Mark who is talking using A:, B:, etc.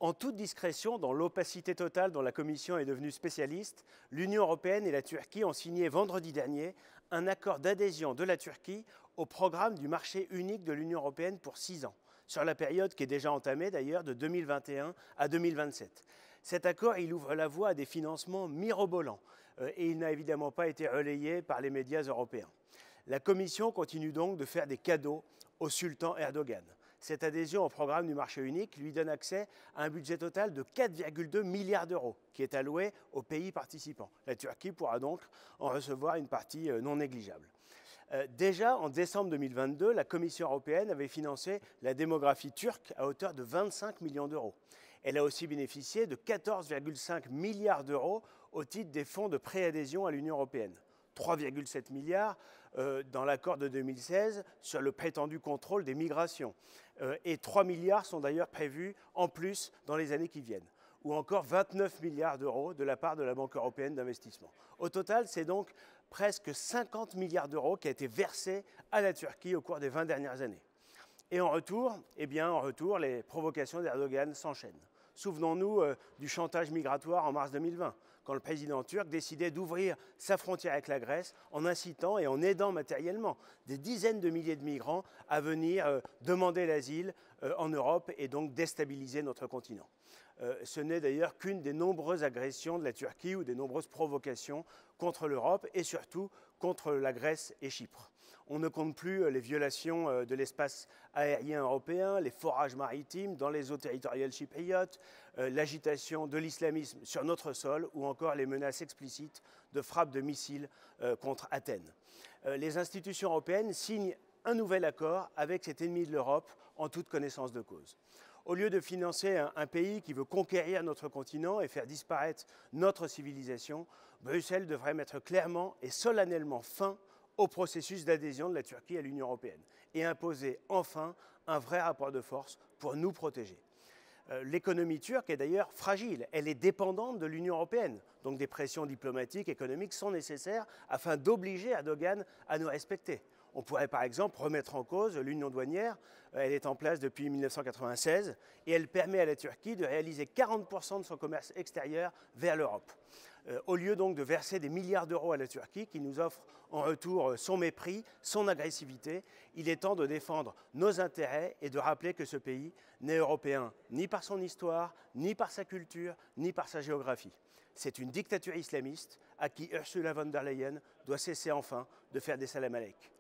A: En toute discrétion, dans l'opacité totale dont la Commission est devenue spécialiste, l'Union européenne et la Turquie ont signé vendredi dernier un accord d'adhésion de la Turquie au programme du marché unique de l'Union européenne pour 6 ans, sur la période qui est déjà entamée d'ailleurs de 2021 à 2027. Cet accord, il ouvre la voie à des financements mirobolants et il n'a évidemment pas été relayé par les médias européens. La Commission continue donc de faire des cadeaux au sultan Erdogan. Cette adhésion au programme du marché unique lui donne accès à un budget total de 4,2 milliards d'euros qui est alloué aux pays participants. La Turquie pourra donc en recevoir une partie non négligeable. Déjà en décembre 2022, la Commission européenne avait financé la démographie turque à hauteur de 25 millions d'euros. Elle a aussi bénéficié de 14,5 milliards d'euros au titre des fonds de préadhésion à l'Union européenne. 3,7 milliards dans l'accord de 2016 sur le prétendu contrôle des migrations. Et 3 milliards sont d'ailleurs prévus en plus dans les années qui viennent. Ou encore 29 milliards d'euros de la part de la Banque européenne d'investissement. Au total, c'est donc presque 50 milliards d'euros qui a été versé à la Turquie au cours des 20 dernières années. Et en retour, les provocations d'Erdogan s'enchaînent. Souvenons-nous du chantage migratoire en mars 2020, quand le président turc décidait d'ouvrir sa frontière avec la Grèce en incitant et en aidant matériellement des dizaines de milliers de migrants à venir demander l'asile en Europe et donc déstabiliser notre continent. Ce n'est d'ailleurs qu'une des nombreuses agressions de la Turquie ou des nombreuses provocations contre l'Europe et surtout contre la Grèce et Chypre. On ne compte plus les violations de l'espace aérien européen, les forages maritimes dans les eaux territoriales chypriotes, l'agitation de l'islamisme sur notre sol ou encore les menaces explicites de frappes de missiles contre Athènes. Les institutions européennes signent un nouvel accord avec cet ennemi de l'Europe en toute connaissance de cause. Au lieu de financer un pays qui veut conquérir notre continent et faire disparaître notre civilisation, Bruxelles devrait mettre clairement et solennellement fin au processus d'adhésion de la Turquie à l'Union européenne et imposer enfin un vrai rapport de force pour nous protéger. L'économie turque est d'ailleurs fragile, elle est dépendante de l'Union européenne, donc des pressions diplomatiques, économiques sont nécessaires afin d'obliger Erdogan à nous respecter. On pourrait par exemple remettre en cause l'union douanière, elle est en place depuis 1996 et elle permet à la Turquie de réaliser 40% de son commerce extérieur vers l'Europe. Au lieu donc de verser des milliards d'euros à la Turquie qui nous offre en retour son mépris, son agressivité, il est temps de défendre nos intérêts et de rappeler que ce pays n'est européen ni par son histoire, ni par sa culture, ni par sa géographie. C'est une dictature islamiste à qui Ursula von der Leyen doit cesser enfin de faire des salam aleik.